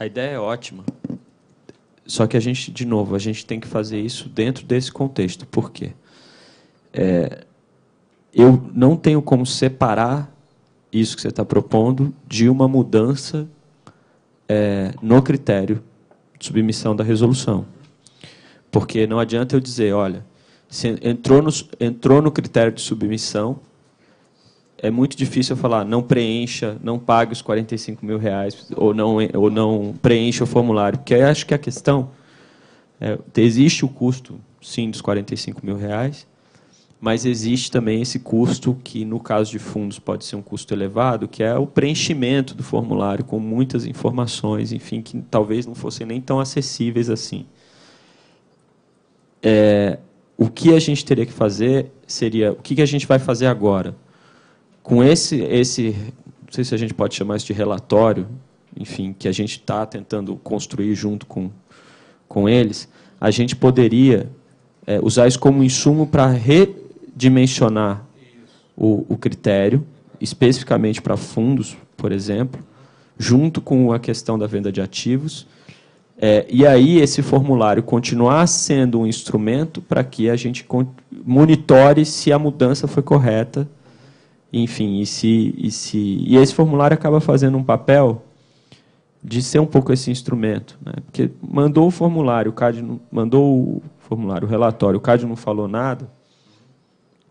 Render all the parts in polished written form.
A ideia é ótima. Só que a gente, de novo, a gente tem que fazer isso dentro desse contexto. Por quê? Eu não tenho como separar isso que você está propondo de uma mudança no critério de submissão da resolução. Porque não adianta eu dizer, olha, se entrou no critério de submissão, é muito difícil eu falar, não preencha, não pague os R$ 45.000, ou não preencha o formulário. Porque eu acho que a questão existe o custo, sim, dos R$ 45.000, mas existe também esse custo que, no caso de fundos, pode ser um custo elevado, que é o preenchimento do formulário com muitas informações, enfim, que talvez não fossem nem tão acessíveis assim. O que a gente teria que fazer seria, o que a gente vai fazer agora? Com esse, não sei se a gente pode chamar isso de relatório, enfim, que a gente está tentando construir junto com eles, a gente poderia usar isso como insumo para redimensionar o critério, especificamente para fundos, por exemplo, junto com a questão da venda de ativos, e aí esse formulário continuar sendo um instrumento para que a gente monitore se a mudança foi correta, enfim, e esse formulário acaba fazendo um papel de ser um pouco esse instrumento, né? Porque mandou o formulário, o CAD mandou o formulário, o relatório, o CAD não falou nada,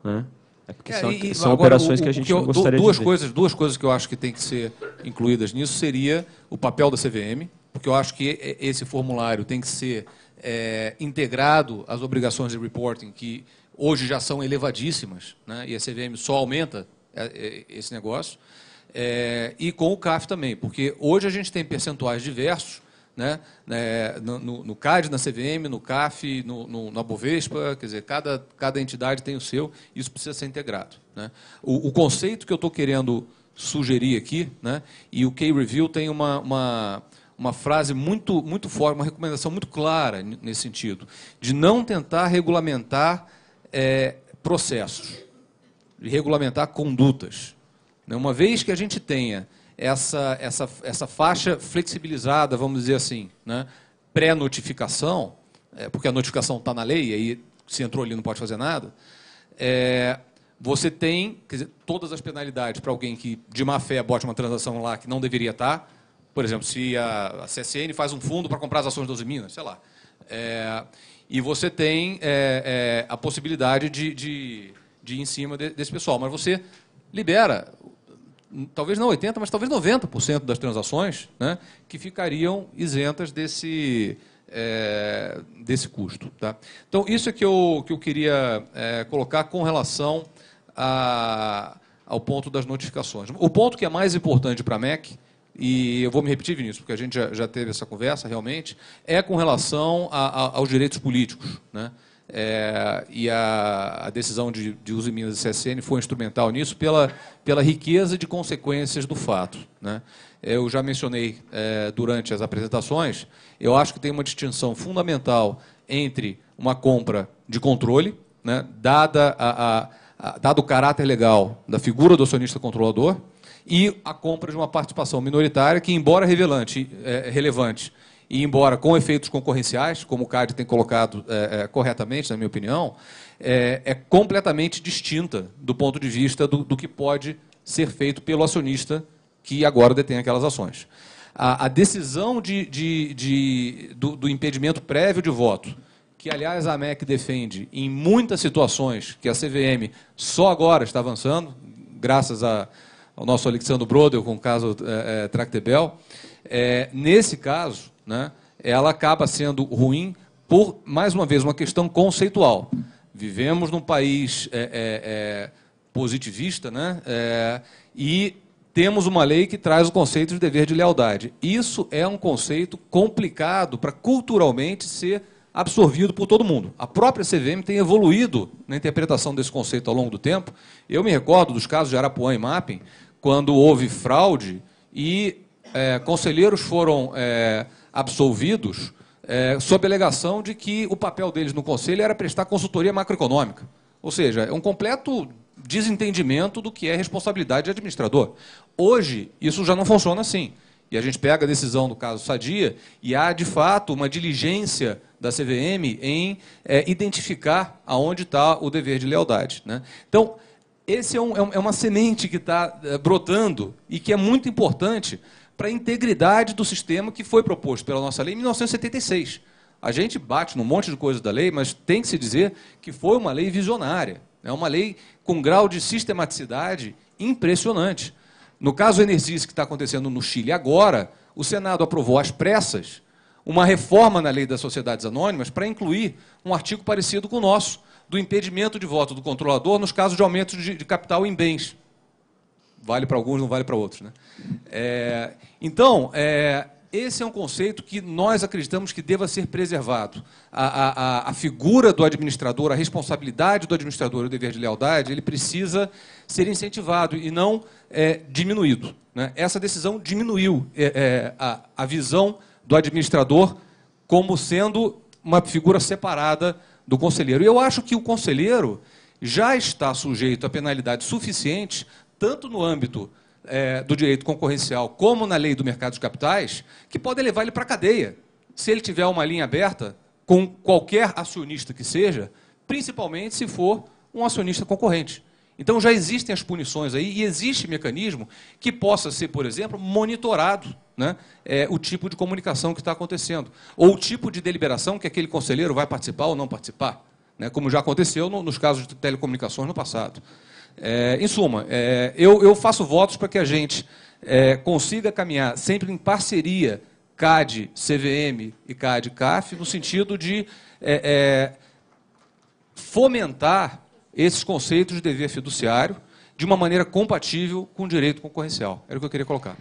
né? Porque são agora, operações que a gente não gostaria de ver. Duas coisas que eu acho que tem que ser incluídas nisso seria o papel da CVM, porque eu acho que esse formulário tem que ser integrado às obrigações de reporting, que hoje já são elevadíssimas, né? E a CVM só aumenta esse negócio, e com o CAF também, porque hoje a gente tem percentuais diversos, né? No CAD, na CVM, no CAF, na Bovespa, quer dizer, cada entidade tem o seu, isso precisa ser integrado, né? O conceito que eu estou querendo sugerir aqui, né? E o K-Review tem uma frase muito forte, uma recomendação muito clara nesse sentido, de não tentar regulamentar processos, de regulamentar condutas. Uma vez que a gente tenha essa faixa flexibilizada, vamos dizer assim, né, pré-notificação, porque a notificação está na lei, e aí se entrou ali não pode fazer nada, você tem, quer dizer, todas as penalidades para alguém que, de má fé, bote uma transação lá que não deveria estar. Por exemplo, se a CSN faz um fundo para comprar as ações da Usiminas, sei lá. E você tem a possibilidade de ir em cima desse pessoal. Mas você libera, talvez não 80%, mas talvez 90% das transações, né, que ficariam isentas desse custo. Tá? Então, isso é que eu queria colocar com relação ao ponto das notificações. O ponto que é mais importante para a MEC, e eu vou me repetir, Vinícius, porque a gente já teve essa conversa, realmente, é com relação aos direitos políticos, né? E a decisão de Usiminas e CSN foi instrumental nisso pela riqueza de consequências do fato, né? Eu já mencionei durante as apresentações, eu acho que tem uma distinção fundamental entre uma compra de controle, né, dado o caráter legal da figura do acionista controlador, e a compra de uma participação minoritária que, embora relevante e embora com efeitos concorrenciais, como o CAD tem colocado corretamente, na minha opinião, é completamente distinta do ponto de vista do que pode ser feito pelo acionista que agora detém aquelas ações. A decisão do impedimento prévio de voto, que, aliás, a AMEC defende em muitas situações, que a CVM só agora está avançando, graças ao nosso Alexandre Brodel, com o caso Tractebel, nesse caso, né, ela acaba sendo ruim por, mais uma vez, uma questão conceitual. Vivemos num país positivista, né, e temos uma lei que traz o conceito de dever de lealdade. Isso é um conceito complicado para culturalmente ser absorvido por todo mundo. A própria CVM tem evoluído na interpretação desse conceito ao longo do tempo. Eu me recordo dos casos de Arapuã e Mapping, quando houve fraude e conselheiros foram absolvidos sob a alegação de que o papel deles no conselho era prestar consultoria macroeconômica. Ou seja, é um completo desentendimento do que é responsabilidade de administrador. Hoje, isso já não funciona assim. E a gente pega a decisão do caso Sadia e há, de fato, uma diligência da CVM em identificar aonde está o dever de lealdade, né? Então, esse é uma semente que está brotando e que é muito importante para a integridade do sistema que foi proposto pela nossa lei em 1976. A gente bate num monte de coisas da lei, mas tem que se dizer que foi uma lei visionária. É uma lei com um grau de sistematicidade impressionante. No caso Enersis, que está acontecendo no Chile agora, o Senado aprovou às pressas uma reforma na lei das sociedades anônimas para incluir um artigo parecido com o nosso, do impedimento de voto do controlador nos casos de aumento de capital em bens. Vale para alguns, não vale para outros, né? Então, esse é um conceito que nós acreditamos que deva ser preservado. A figura do administrador, a responsabilidade do administrador e o dever de lealdade, ele precisa ser incentivado e não diminuído, né? Essa decisão diminuiu a visão do administrador como sendo uma figura separada do conselheiro. E eu acho que o conselheiro já está sujeito a penalidades suficientes, tanto no âmbito do direito concorrencial, como na lei do mercado de capitais, que pode levar ele para a cadeia, se ele tiver uma linha aberta com qualquer acionista que seja, principalmente se for um acionista concorrente. Então, já existem as punições aí e existe mecanismo que possa ser, por exemplo, monitorado, né, o tipo de comunicação que está acontecendo, ou o tipo de deliberação que aquele conselheiro vai participar ou não participar, né, como já aconteceu nos casos de telecomunicações no passado. Em suma, eu faço votos para que a gente consiga caminhar sempre em parceria CAD, CVM e CAD, CAF, no sentido de fomentar esses conceitos de dever fiduciário de uma maneira compatível com o direito concorrencial. Era o que eu queria colocar.